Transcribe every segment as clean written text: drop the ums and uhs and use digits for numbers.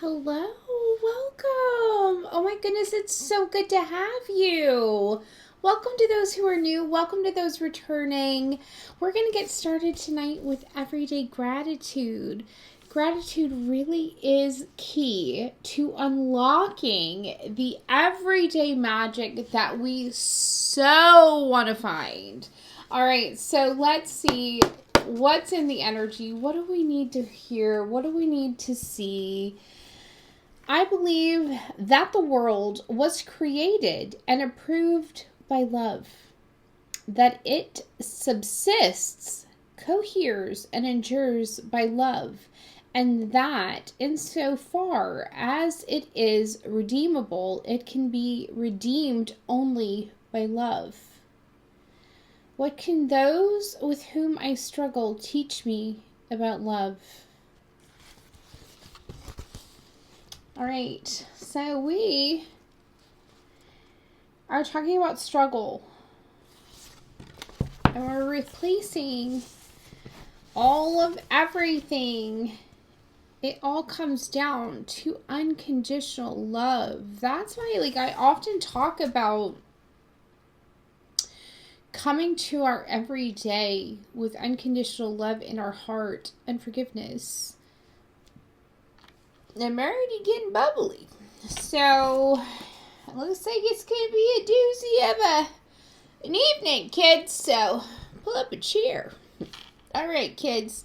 Hello, welcome. Oh my goodness, it's so good to have you. Welcome to those who are new. Welcome to those returning. We're going to get started tonight with everyday gratitude. Gratitude really is key to unlocking the everyday magic that we so want to find. All right, so let's see what's in the energy. What do we need to hear? What do we need to see? I believe that the world was created and approved by love, that it subsists, coheres, and endures by love, and that insofar as it is redeemable, it can be redeemed only by love. What can those with whom I struggle teach me about love? All right, so we are talking about struggle, and we're replacing all of everything. It all comes down to unconditional love. That's why, I often talk about coming to our everyday with unconditional love in our heart and forgiveness. I'm already getting bubbly. So, it looks like it's going to be a doozy of an evening, kids. So, pull up a chair. All right, kids.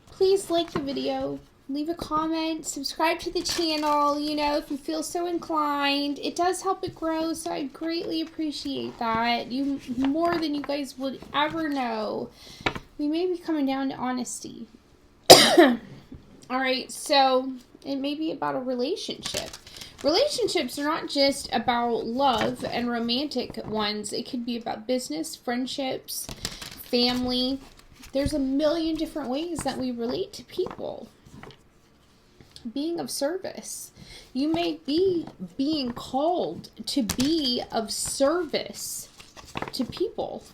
Please like the video. Leave a comment. Subscribe to the channel, if you feel so inclined. It does help it grow, so I greatly appreciate that. You more than you guys would ever know. We may be coming down to honesty. All right, so it may be about a relationship. Relationships are not just about love and romantic ones. It could be about business, friendships, family. There's a million different ways that we relate to people. Being of service. You may be being called to be of service to people.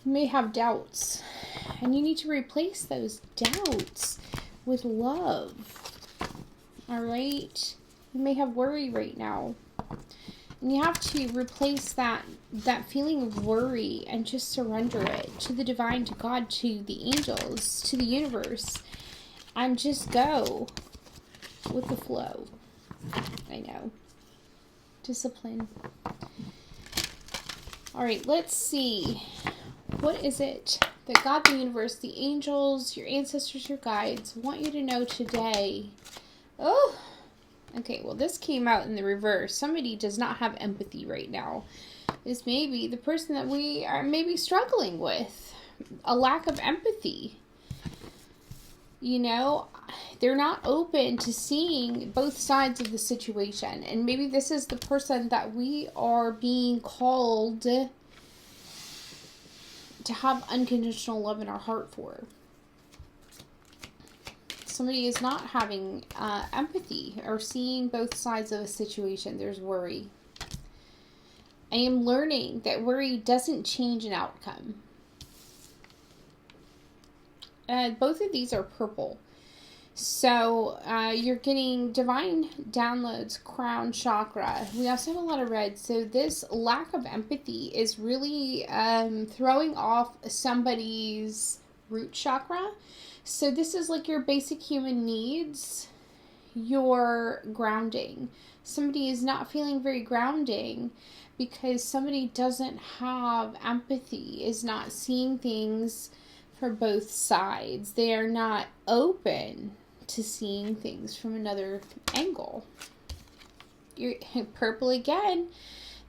You may have doubts, and you need to replace those doubts with love. All right? You may have worry right now, and you have to replace that feeling of worry and just surrender it to the divine, to God, to the angels, to the universe, and just go with the flow. I know. Discipline. All right, let's see. What is it that God, the universe, the angels, your ancestors, your guides want you to know today? Oh, okay, well, this came out in the reverse. Somebody does not have empathy right now. This may be the person that we are maybe struggling with. A lack of empathy. They're not open to seeing both sides of the situation. And maybe this is the person that we are being called to have unconditional love in our heart for. Somebody is not having empathy or seeing both sides of a situation. There's worry. I am learning that worry doesn't change an outcome. Both of these are purple. So you're getting divine downloads, crown chakra. We also have a lot of red. So this lack of empathy is really throwing off somebody's root chakra. So this is like your basic human needs, your grounding. Somebody is not feeling very grounding because somebody doesn't have empathy, is not seeing things for both sides. They are not open to seeing things from another angle. You're purple again.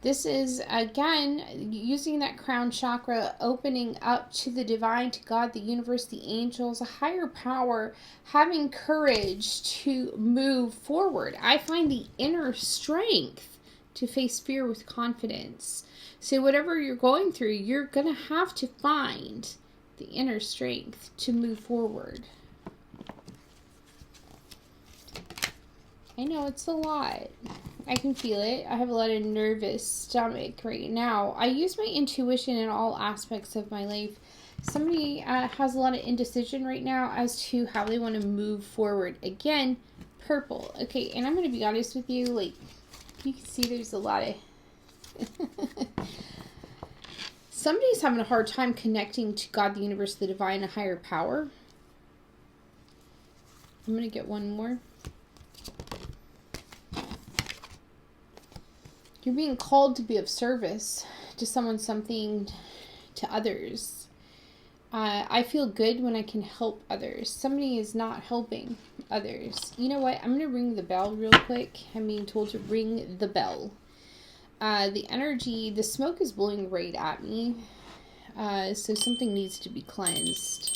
This is, again, using that crown chakra, opening up to the divine, to God, the universe, the angels, a higher power, having courage to move forward. I find the inner strength to face fear with confidence. So whatever you're going through, you're going to have to find the inner strength to move forward. I know it's a lot. I can feel it. I have a lot of nervous stomach right now. I use my intuition in all aspects of my life Somebody has a lot of indecision right now as to how they want to move forward. Again, purple. Okay, and I'm going to be honest with you. Like, you can see there's a lot of... Somebody's having a hard time connecting to God, the universe, the divine, a higher power. I'm going to get one more. You're being called to be of service to someone, something, to others. I feel good when I can help others. Somebody is not helping others. You know what? I'm going to ring the bell real quick. I'm being told to ring the bell. The energy, the smoke is blowing right at me. So something needs to be cleansed.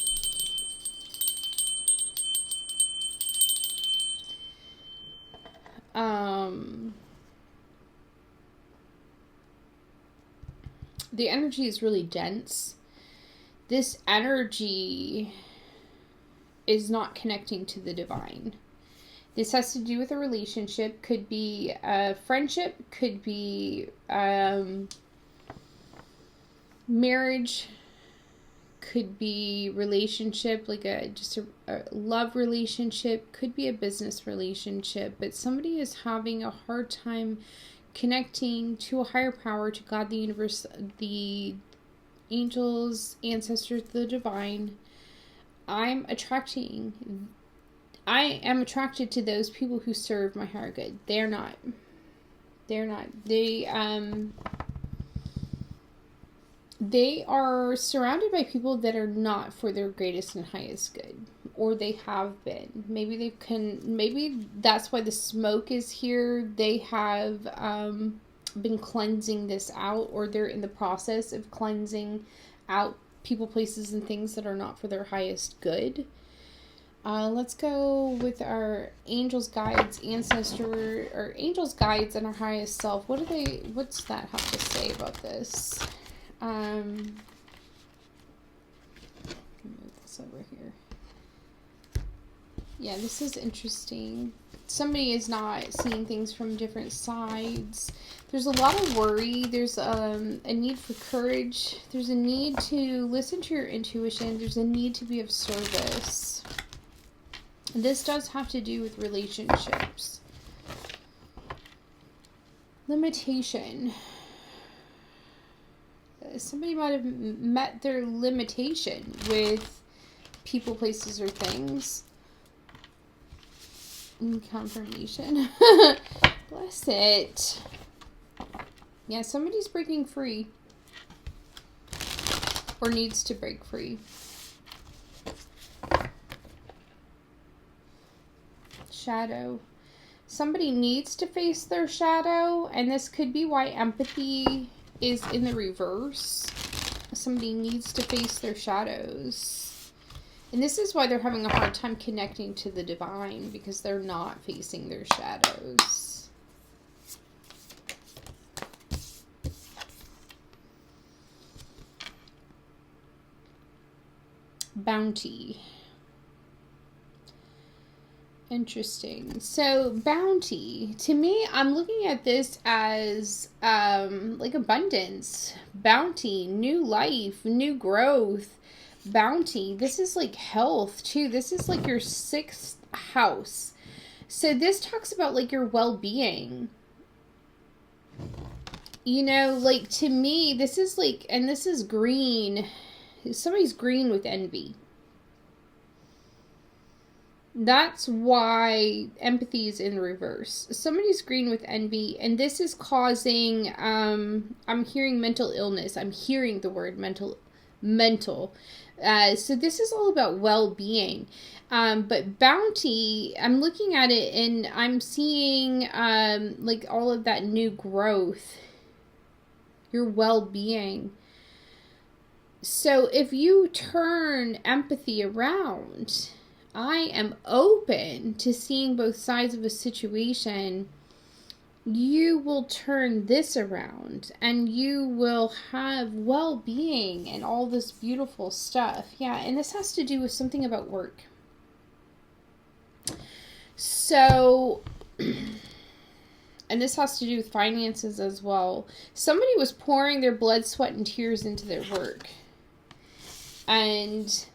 The energy is really dense. This energy is not connecting to the divine. This has to do with a relationship. Could be a friendship. Could be marriage. Could be relationship, like just a love relationship. Could be a business relationship. But somebody is having a hard time connecting to a higher power, to God, the universe, the angels, ancestors, the divine. I am attracted to those people who serve my higher good. They're not. They are surrounded by people that are not for their greatest and highest good, or they have been. Maybe that's why the smoke is here. They have been cleansing this out, or they're in the process of cleansing out people, places, and things that are not for their highest good. Let's go with our angels, guides, our angels, guides, and our highest self. What's that have to say about this? Move this over here. Yeah, this is interesting. Somebody is not seeing things from different sides. There's a lot of worry. There's a need for courage. There's a need to listen to your intuition. There's a need to be of service. This does have to do with relationships. Limitation. Somebody might have met their limitation with people, places, or things. Confirmation. Bless it. Yeah, somebody's breaking free. Or needs to break free. Shadow. Somebody needs to face their shadow, and this could be why empathy is in the reverse. Somebody needs to face their shadows. And this is why they're having a hard time connecting to the divine, because they're not facing their shadows. Bounty. Interesting. So bounty, to me, I'm looking at this as like abundance, bounty, new life, new growth, bounty. This is like health too. This is like your 6th house. So this talks about like your well-being. You know, like to me, this is like, and this is green. Somebody's green with envy. That's why empathy is in reverse. Somebody's green with envy, and this is causing, I'm hearing mental illness. I'm hearing the word mental. So this is all about well-being. But bounty, I'm looking at it and I'm seeing, like all of that new growth, your well-being. So if you turn empathy around, I am open to seeing both sides of a situation. You will turn this around and you will have well-being and all this beautiful stuff. Yeah, and this has to do with something about work. So, and this has to do with finances as well. Somebody was pouring their blood, sweat, and tears into their work. and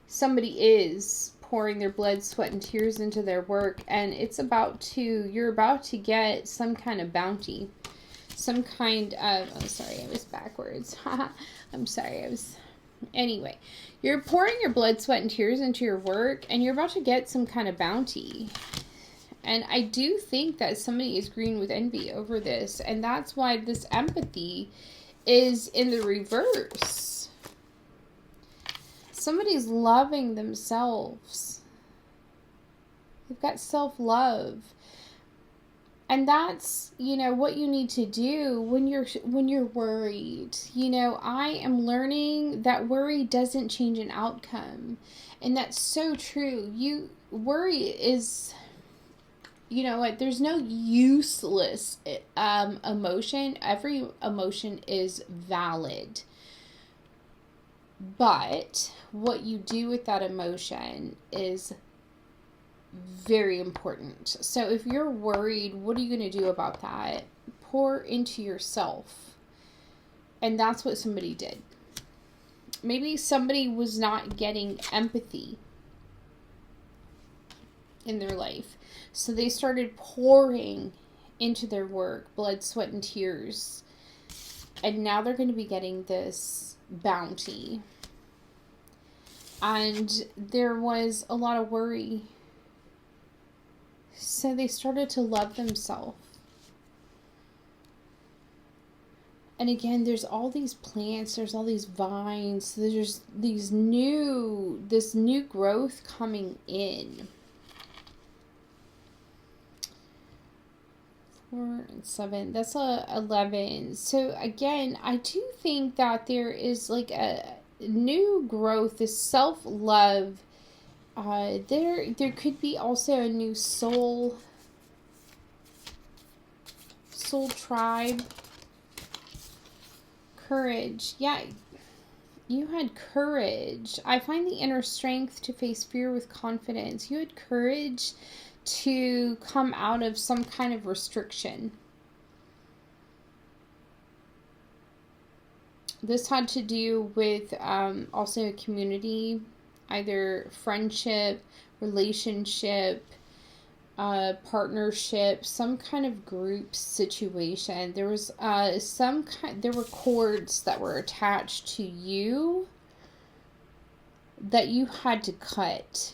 somebody is pouring their blood, sweat, and tears into their work, and you're about to get some kind of bounty. Some kind of, oh, sorry, I was backwards. I'm sorry, anyway, you're pouring your blood, sweat, and tears into your work, and you're about to get some kind of bounty. And I do think that somebody is green with envy over this, and that's why this empathy is in the reverse. Somebody's loving themselves. They've got self-love. And that's, what you need to do when you're worried. I am learning that worry doesn't change an outcome. And that's so true. Worry is, there's no useless emotion. Every emotion is valid. But what you do with that emotion is very important. So if you're worried, what are you going to do about that? Pour into yourself. And that's what somebody did. Maybe somebody was not getting empathy in their life. So they started pouring into their work, blood, sweat, and tears. And now they're going to be getting this bounty. And there was a lot of worry. So they started to love themselves. And again, there's all these plants, there's all these vines, there's this new growth coming in. 4 and 7, that's 11. So again, I do think that there is like a new growth, this self-love. There could be also a new soul tribe. Courage. Yeah, you had courage. I find the inner strength to face fear with confidence. You had courage to come out of some kind of restriction. This had to do with also a community, either friendship, relationship, partnership, some kind of group situation. There was there were cords that were attached to you that you had to cut.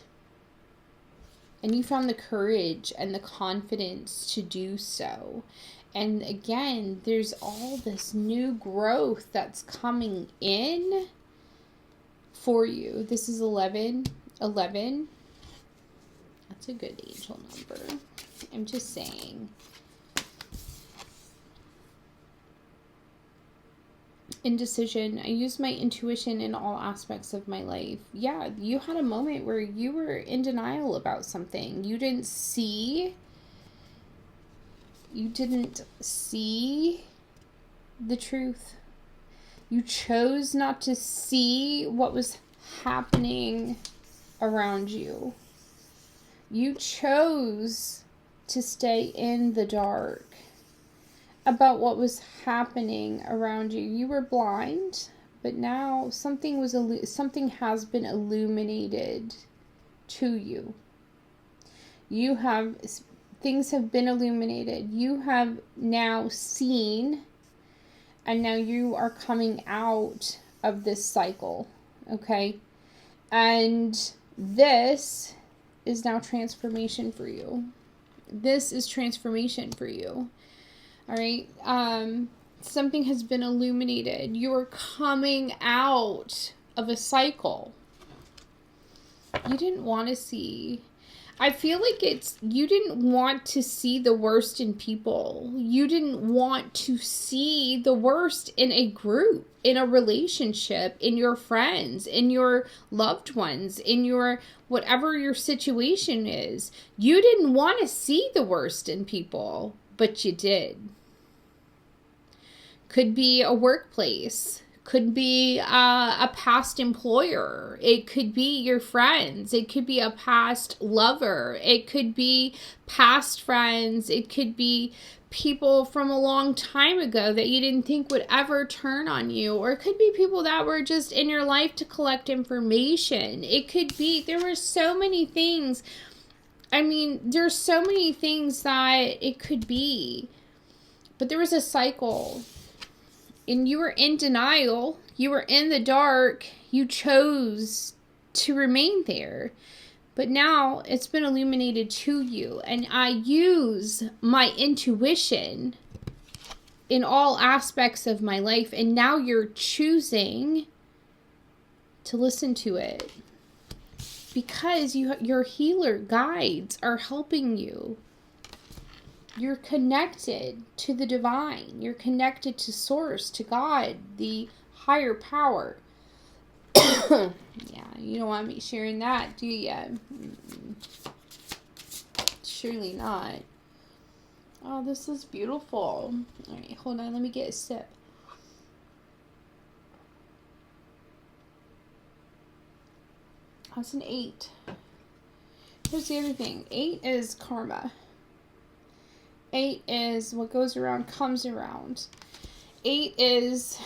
And you found the courage and the confidence to do so. And again, there's all this new growth that's coming in for you. This is 11. 11. That's a good angel number. I'm just saying. Indecision. I use my intuition in all aspects of my life. Yeah, you had a moment where you were in denial about something. You didn't see the truth. You chose not to see what was happening around you. You chose to stay in the dark about what was happening around you. You were blind, but now something has been illuminated to you. Things have been illuminated. You have now seen, and now you are coming out of this cycle, okay? And this is now transformation for you. This is transformation for you. All right. Something has been illuminated. You're coming out of a cycle. You didn't want to see. I feel like you didn't want to see the worst in people. You didn't want to see the worst in a group, in a relationship, in your friends, in your loved ones, in your whatever your situation is. You didn't want to see the worst in people, but you did. Could be a workplace. Could be a past employer. It could be your friends. It could be a past lover. It could be past friends. It could be people from a long time ago that you didn't think would ever turn on you, or it could be people that were just in your life to collect information. It could be, there were so many things. I mean, there's so many things that it could be, but there was a cycle, and you were in denial, you were in the dark, you chose to remain there. But now it's been illuminated to you, and I use my intuition in all aspects of my life, and now you're choosing to listen to it because your healer guides are helping you. You're connected to the divine. You're connected to Source, to God, the higher power. Yeah, you don't want me sharing that, do you? Surely not. Oh, this is beautiful. All right, hold on. Let me get a sip. That's an 8. Here's the other thing. 8 is karma. 8 is what goes around comes around. 8 is...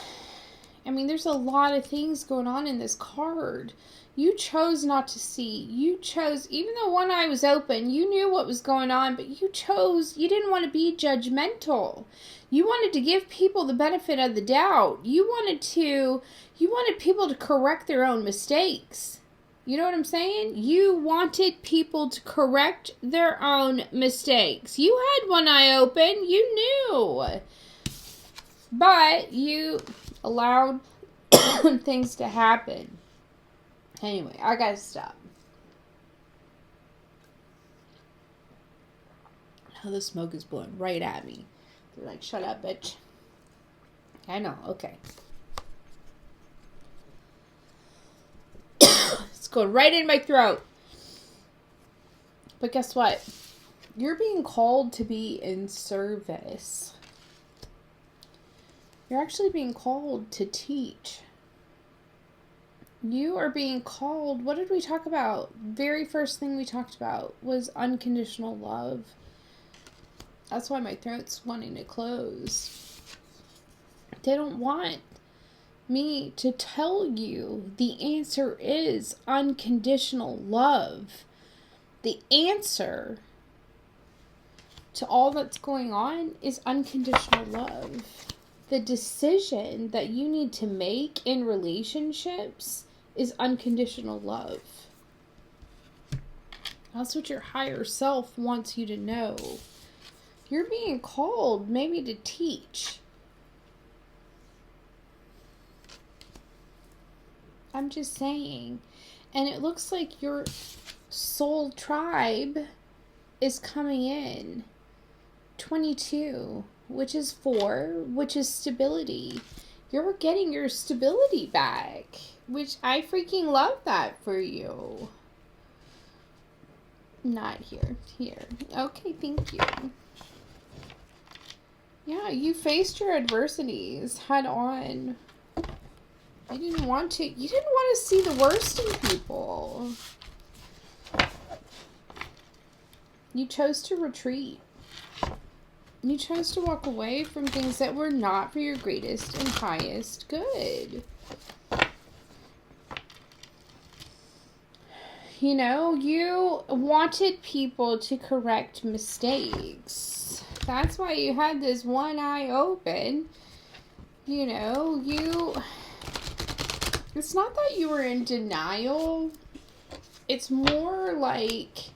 I mean, there's a lot of things going on in this card. You chose not to see. You chose, even though one eye was open, you knew what was going on, but you didn't want to be judgmental. You wanted to give people the benefit of the doubt. You wanted people to correct their own mistakes. You know what I'm saying? You wanted people to correct their own mistakes. You had one eye open. You knew. But you allowed things to happen. Anyway, I gotta stop. Oh, the smoke is blowing right at me. They're like, shut up, bitch. I know, okay. It's going right in my throat. But guess what? You're being called to be in service. You're actually being called to teach. You are being called. What did we talk about? Very first thing we talked about was unconditional love. That's why my throat's wanting to close. They don't want me to tell you the answer is unconditional love. The answer to all that's going on is unconditional love. The decision that you need to make in relationships is unconditional love. That's what your higher self wants you to know. You're being called maybe to teach. I'm just saying. And it looks like your soul tribe is coming in. 22. Which is 4, which is stability. You're getting your stability back, which I freaking love that for you. Not here. Here. Okay, thank you. Yeah, you faced your adversities head on. You didn't want to see the worst in people. You chose to retreat. You chose to walk away from things that were not for your greatest and highest good. You know, you wanted people to correct mistakes. That's why you had this one eye open. You know, it's not that you were in denial. It's more like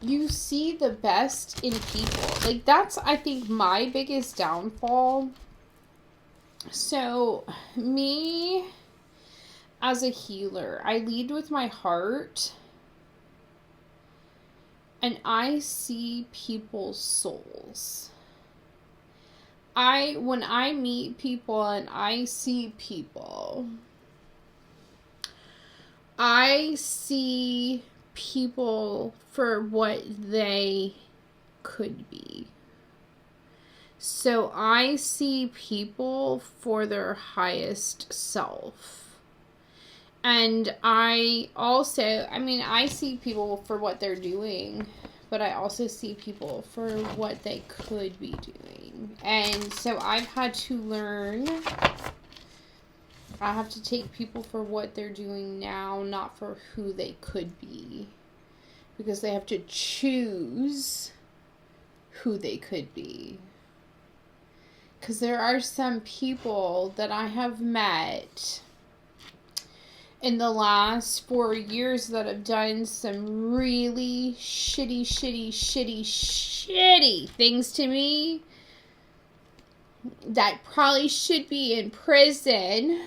you see the best in people. Like, that's, I think, my biggest downfall. So, me, as a healer, I lead with my heart. And I see people's souls. When I meet people and I see people, I see people for what they could be. So I see people for their highest self. And I see people for what they're doing, but I also see people for what they could be doing. And so I've had to learn, I have to take people for what they're doing now, not for who they could be. Because they have to choose who they could be. Because there are some people that I have met in the last 4 years that have done some really shitty things to me that probably should be in prison.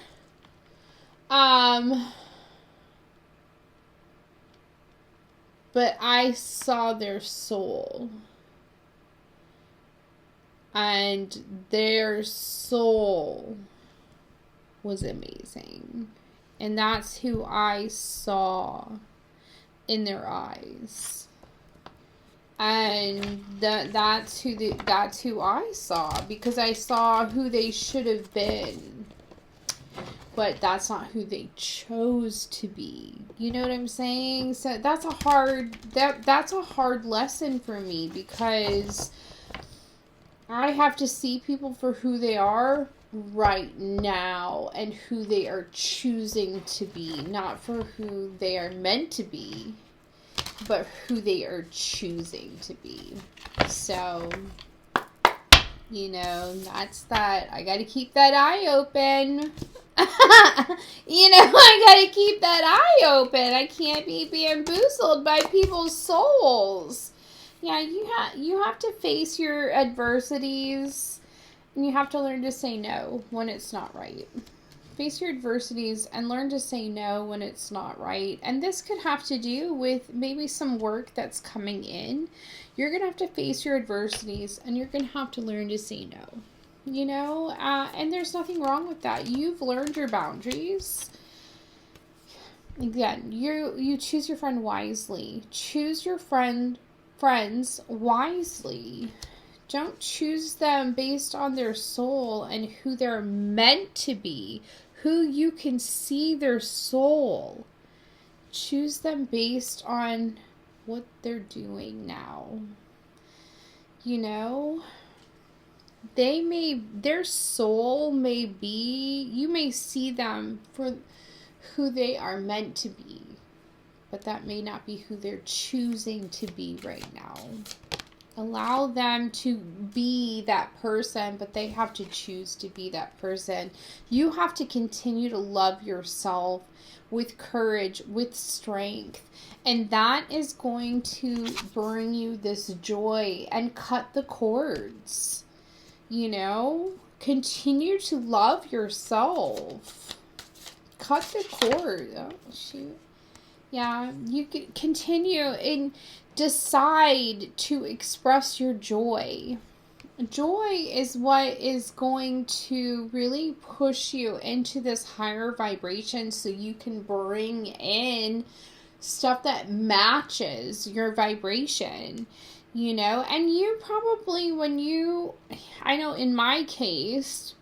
But I saw their soul. And their soul was amazing. And that's who I saw in their eyes. And that's who I saw, because I saw who they should have been. But that's not who they chose to be. You know what I'm saying? So that's a hard lesson for me, because I have to see people for who they are right now and who they are choosing to be, not for who they are meant to be, but who they are choosing to be. So, you know, that's that. I got to keep that eye open. You know, I got to keep that eye open. I can't be bamboozled by people's souls. Yeah, you have to face your adversities, and you have to learn to say no when it's not right. Face your adversities and learn to say no when it's not right. And this could have to do with maybe some work that's coming in. You're going to have to face your adversities, and you're going to have to learn to say no. You know, and there's nothing wrong with that. You've learned your boundaries. Again, you choose your friend wisely. Choose your friends wisely. Don't choose them based on their soul and who they're meant to be, who you can see their soul. Choose them based on what they're doing now. You know, their soul may be, you may see them for who they are meant to be, but that may not be who they're choosing to be right now. Allow them to be that person, but they have to choose to be that person. You have to continue to love yourself with courage, with strength, and that is going to bring you this joy and cut the cords. You know, continue to love yourself. Cut the cord. Oh, shoot. Yeah, you can continue and decide to express your joy. Joy is what is going to really push you into this higher vibration, so you can bring in stuff that matches your vibration. You know, and you probably, I know in my case,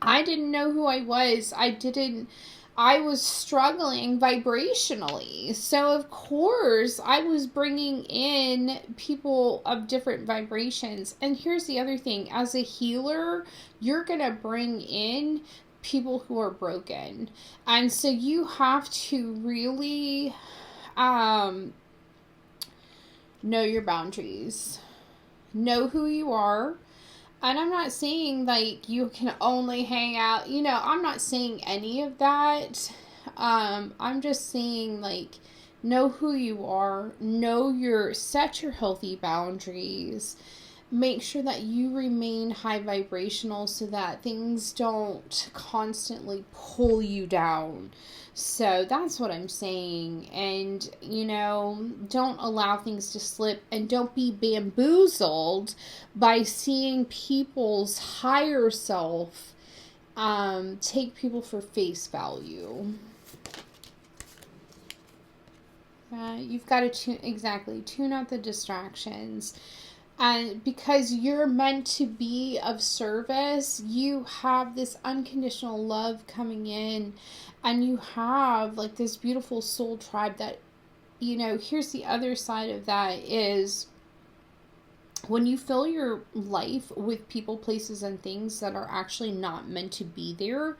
I didn't know who I was. I was struggling vibrationally. So, of course, I was bringing in people of different vibrations. And here's the other thing. As a healer, you're going to bring in people who are broken. And so you have to really know your boundaries. Know who you are. And I'm not saying, like, you can only hang out. You know, I'm not saying any of that. I'm just saying, like, know who you are. Set your healthy boundaries. Make sure that you remain high vibrational so that things don't constantly pull you down. So that's what I'm saying. And, you know, don't allow things to slip, and don't be bamboozled by seeing people's higher self take people for face value. You've got to tune out the distractions. And because you're meant to be of service, you have this unconditional love coming in, and you have like this beautiful soul tribe that here's the other side of that is when you fill your life with people, places, and things that are actually not meant to be there,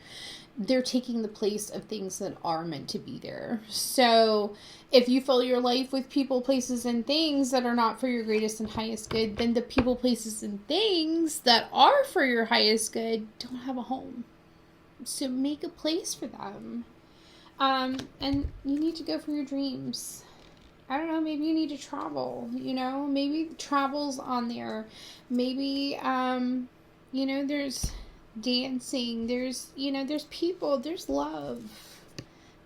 they're taking the place of things that are meant to be there. So if you fill your life with people, places, and things that are not for your greatest and highest good, then the people, places, and things that are for your highest good don't have a home. So make a place for them. And you need to go for your dreams. I don't know, maybe you need to travel, maybe travel's on there. Maybe, there's dancing, there's people, there's love.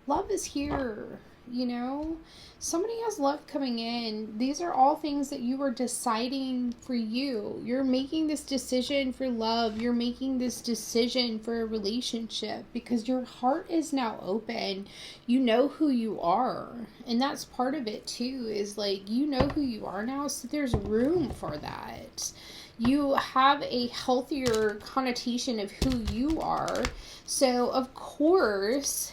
Love is here, Somebody has love coming in. These are all things that you are deciding for you. You're making this decision for love. You're making this decision for a relationship because your heart is now open. You know who you are. And that's part of it too, is like, you know who you are now. So there's room for that. You have a healthier connotation of who you are. So of course,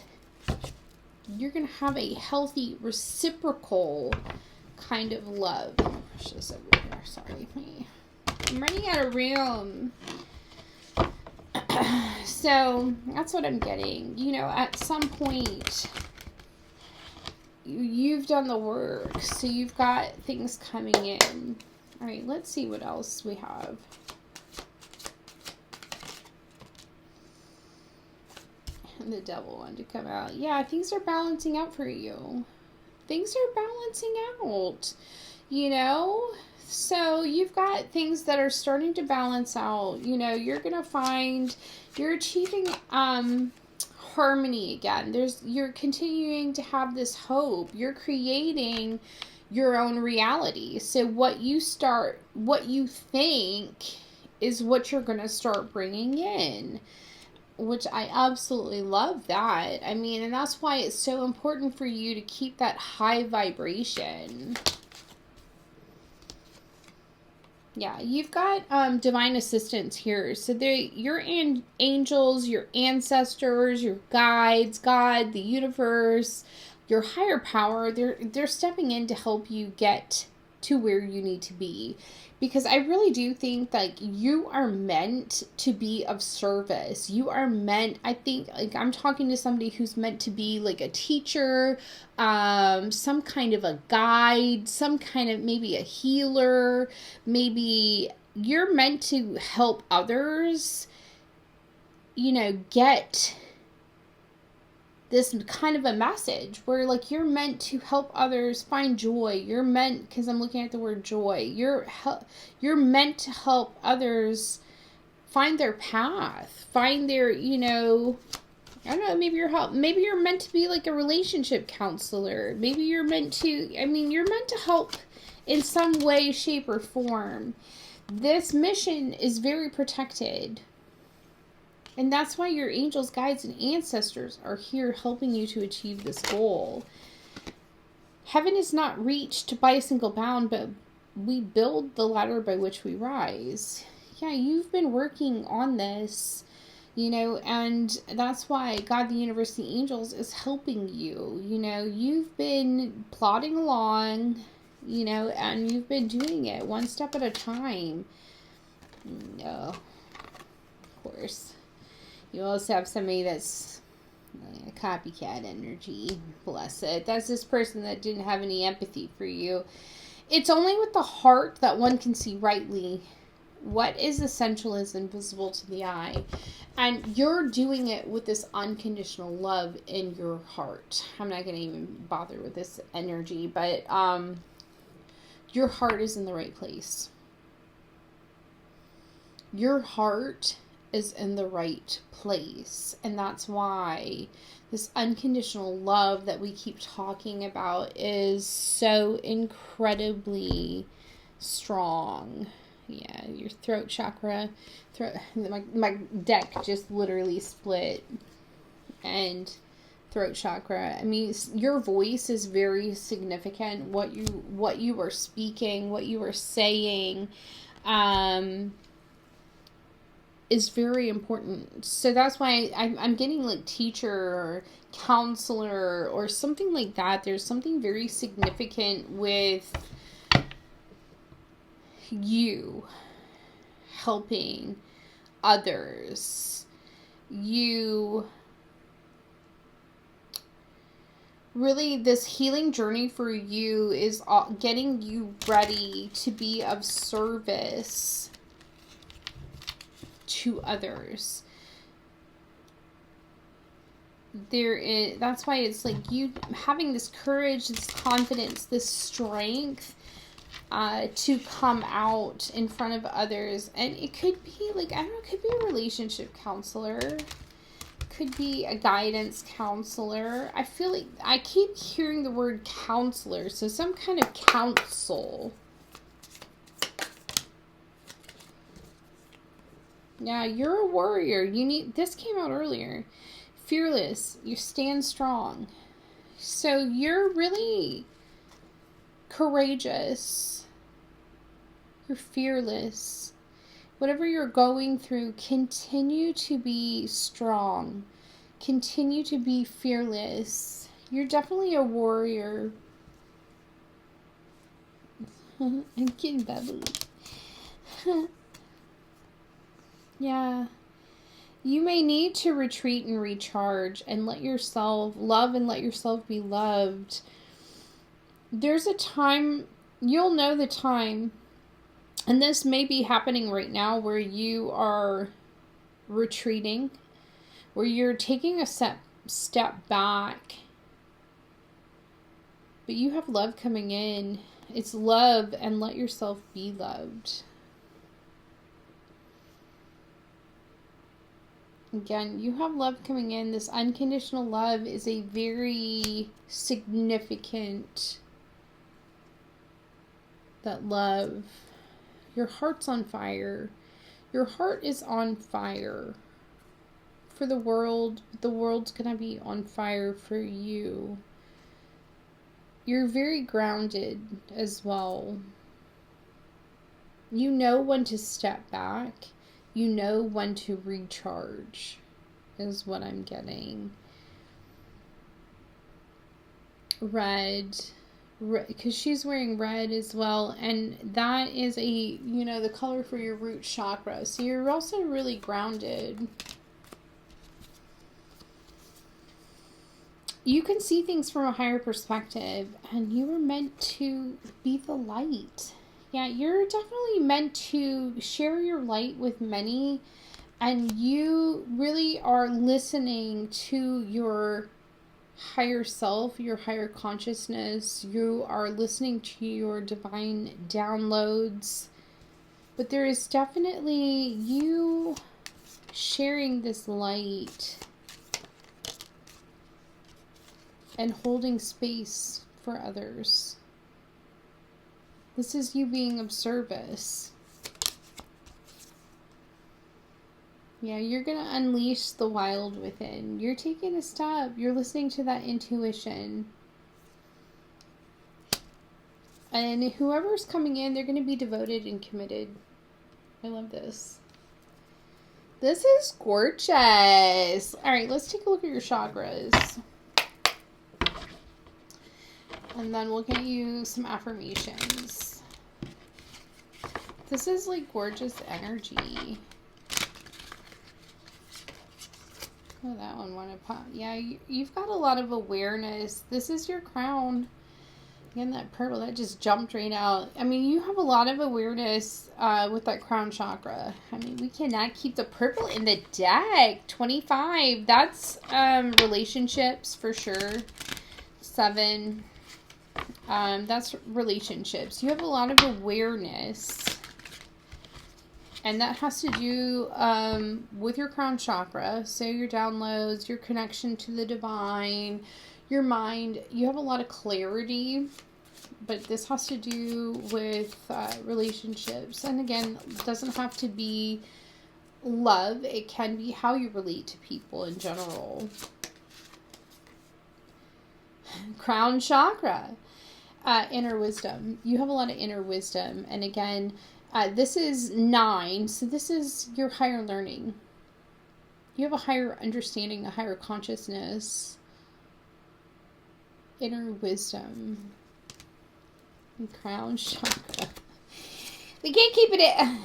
you're going to have a healthy, reciprocal kind of love. Push this over here. Sorry. I'm running out of room. So, that's what I'm getting. At some point, you've done the work. So, you've got things coming in. All right, let's see what else we have. The devil wanted to come out. Yeah, things are balancing out for you. Things are balancing out, So you've got things that are starting to balance out. You're going to find you're achieving harmony again. You're continuing to have this hope. You're creating your own reality. So what you think is what you're going to start bringing in. Which I absolutely love that. And that's why it's so important for you to keep that high vibration. Yeah, you've got divine assistance here. So your angels, your ancestors, your guides, God, the universe, your higher power, they're stepping in to help you get to where you need to be. Because I really do think that you are meant to be of service. You are meant, I think, like I'm talking to somebody who's meant to be like a teacher, some kind of a guide, some kind of maybe a healer. Maybe you're meant to help others, get this kind of a message where like you're meant to help others find joy. You're meant, because I'm looking at the word joy, you're meant to help others find their path, find their, I don't know, maybe you're meant to be like a relationship counselor. Maybe you're meant to, you're meant to help in some way, shape, or form. This mission is very protected. And that's why your angels, guides, and ancestors are here helping you to achieve this goal. Heaven is not reached by a single bound, but we build the ladder by which we rise. Yeah, you've been working on this, and that's why God, the universe, the angels is helping you. You've been plodding along, and you've been doing it one step at a time. No, of course. You also have somebody that's a copycat energy. Bless it. That's this person that didn't have any empathy for you. It's only with the heart that one can see rightly what is essential is invisible to the eye. And you're doing it with this unconditional love in your heart. I'm not going to even bother with this energy, but your heart is in the right place. Your heart is in the right place. And that's why this unconditional love that we keep talking about is so incredibly strong. Yeah, your throat chakra. My deck just literally split. And throat chakra. Your voice is very significant. What you are speaking, what you are saying, is very important. So that's why I'm getting like teacher or counselor or something like that. There's something very significant with you helping others. You really, this healing journey for you is getting you ready to be of service to others. That's why it's like you having this courage, this confidence, this strength to come out in front of others. And it could be like, I don't know, it could be a relationship counselor, could be a guidance counselor. I feel like I keep hearing the word counselor, so some kind of counsel. Yeah, you're a warrior. This came out earlier. Fearless. You stand strong. So you're really courageous. You're fearless. Whatever you're going through, continue to be strong. Continue to be fearless. You're definitely a warrior. I'm getting bubbly. Yeah. You may need to retreat and recharge and let yourself love and let yourself be loved. There's a time, you'll know the time, and this may be happening right now, where you are retreating, where you're taking a step back, but you have love coming in. It's love and let yourself be loved. Again, you have love coming in. This unconditional love is a very significant, that love. Your heart's on fire. Your heart is on fire for the world. The world's going to be on fire for you. You're very grounded as well. You know when to step back. You know when to recharge, is what I'm getting. Red, because she's wearing red as well, and that is the color for your root chakra. So you're also really grounded. You can see things from a higher perspective, and you were meant to be the light. Yeah, you're definitely meant to share your light with many, and you really are listening to your higher self, your higher consciousness. You are listening to your divine downloads, but there is definitely you sharing this light and holding space for others. This is you being of service. Yeah, you're going to unleash the wild within. You're taking a step. You're listening to that intuition. And whoever's coming in, they're going to be devoted and committed. I love this. This is gorgeous. All right, let's take a look at your chakras. And then we'll get you some affirmations. This is like gorgeous energy. Oh, that one wanted to pop. Yeah, you've got a lot of awareness. This is your crown. Again, that purple, that just jumped right out. I mean, you have a lot of awareness with that crown chakra. I mean, we cannot keep the purple in the deck. 25. That's relationships for sure. 7. That's relationships. You have a lot of awareness, and that has to do with your crown chakra. So your downloads, your connection to the divine, your mind. You have a lot of clarity, but this has to do with relationships. And again, it doesn't have to be love. It can be how you relate to people in general. Crown chakra. Inner wisdom. You have a lot of inner wisdom. And again, This is 9, so this is your higher learning. You have a higher understanding, a higher consciousness, inner wisdom, and crown chakra. We can't keep it in.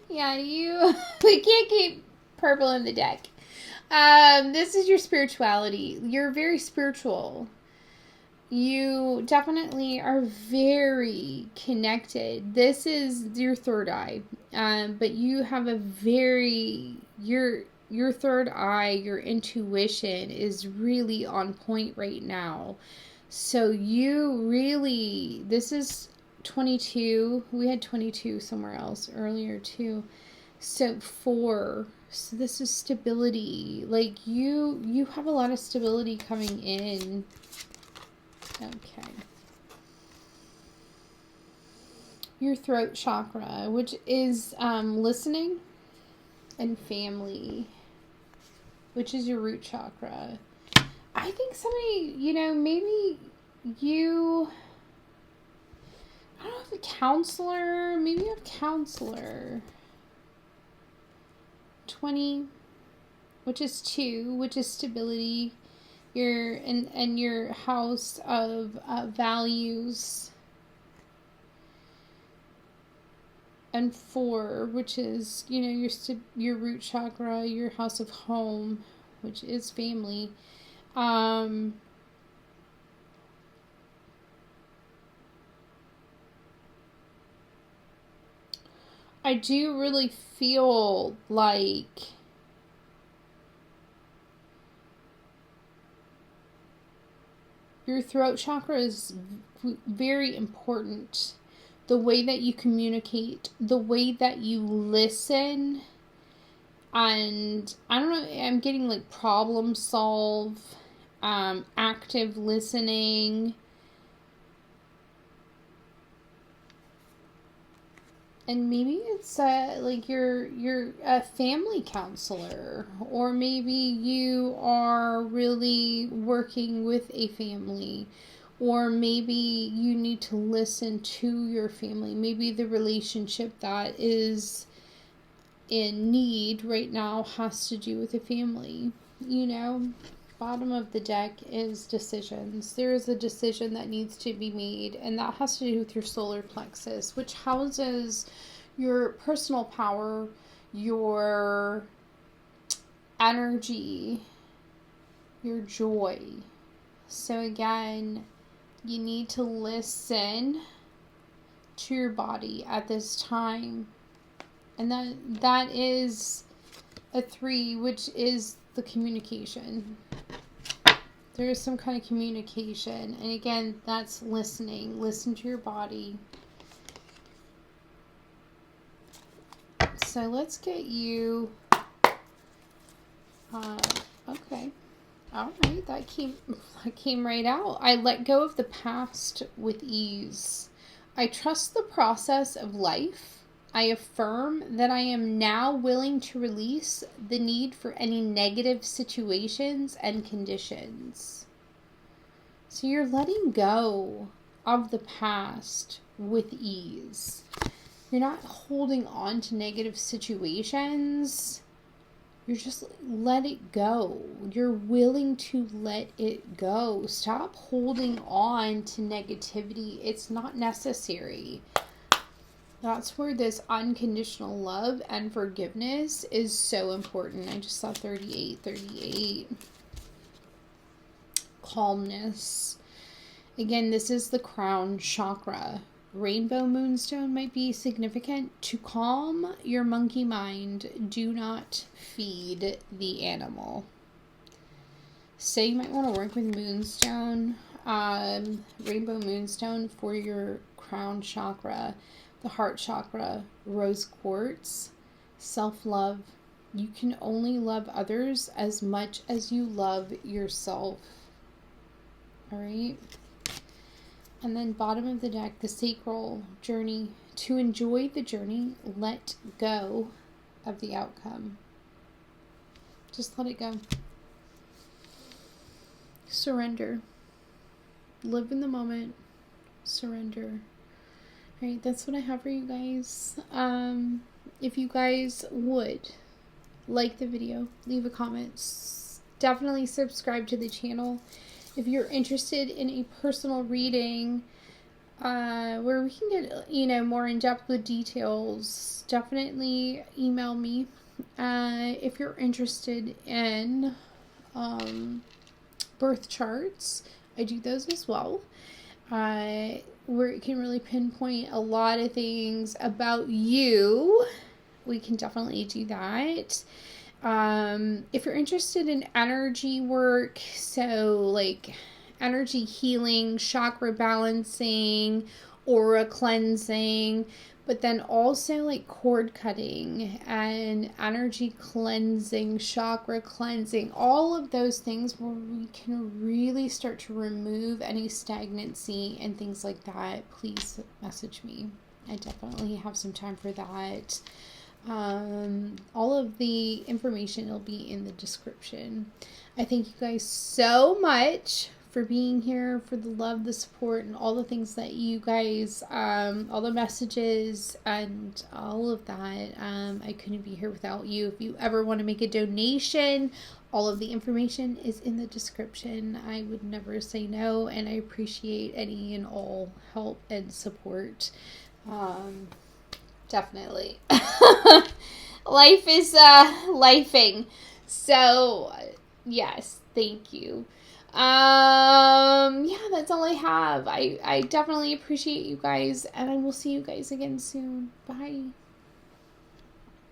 Yeah, we can't keep purple in the deck. This is your spirituality. You're very spiritual. You definitely are very connected. This is your third eye. But you have a your third eye, your intuition is really on point right now. So this is 22. We had 22 somewhere else earlier too. So 4. So this is stability. Like you have a lot of stability coming in. Okay. Your throat chakra, which is listening, and family, which is your root chakra. I think somebody, maybe I don't know if a counselor, maybe a counselor. 20, which is 2, which is stability. Your and your house of values. And 4, which is, your root chakra, your house of home, which is family. I do really feel like your throat chakra is very important. The way that you communicate, the way that you listen, and I don't know, I'm getting like problem solve, active listening, and maybe it's like you're a family counselor, or maybe you are really working with a family. Or maybe you need to listen to your family. Maybe the relationship that is in need right now has to do with a family. Bottom of the deck is decisions. There is a decision that needs to be made, and that has to do with your solar plexus, which houses your personal power, your energy, your joy. So again, you need to listen to your body at this time. And that is a 3, which is the communication. There is some kind of communication. And again, that's listening. Listen to your body. So let's get you... okay. All right, that came right out. I let go of the past with ease. I trust the process of life. I affirm that I am now willing to release the need for any negative situations and conditions. So you're letting go of the past with ease. You're not holding on to negative situations. You're just let it go. You're willing to let it go. Stop holding on to negativity. It's not necessary. That's where this unconditional love and forgiveness is so important. I just saw 38. Calmness. Again, this is the crown chakra. Rainbow moonstone might be significant. To calm your monkey mind, do not feed the animal. So you might want to work with moonstone, rainbow moonstone for your crown chakra, the heart chakra, rose quartz, self-love. You can only love others as much as you love yourself. All right. And then bottom of the deck, the sacral journey. To enjoy the journey, let go of the outcome. Just let it go. Surrender. Live in the moment. surrender. All right, that's what I have for you guys. If you guys would like the video, leave a comment. Definitely subscribe to the channel. If you're interested in a personal reading, where we can get, more in depth with details, definitely email me. If you're interested in birth charts, I do those as well. Where it can really pinpoint a lot of things about you, we can definitely do that. If you're interested in energy work, so like energy healing, chakra balancing, aura cleansing, but then also like cord cutting and energy cleansing, chakra cleansing, all of those things where we can really start to remove any stagnancy and things like that, please message me. I definitely have some time for that. All of the information will be in the description. I thank you guys so much for being here, for the love, the support, and all the things that you guys, all the messages and all of that. I couldn't be here without you. If you ever want to make a donation, all of the information is in the description. I would never say no, and I appreciate any and all help and support. Definitely. Life is lifing. So yes, thank you. Yeah, that's all I have. I definitely appreciate you guys, and I will see you guys again soon. Bye.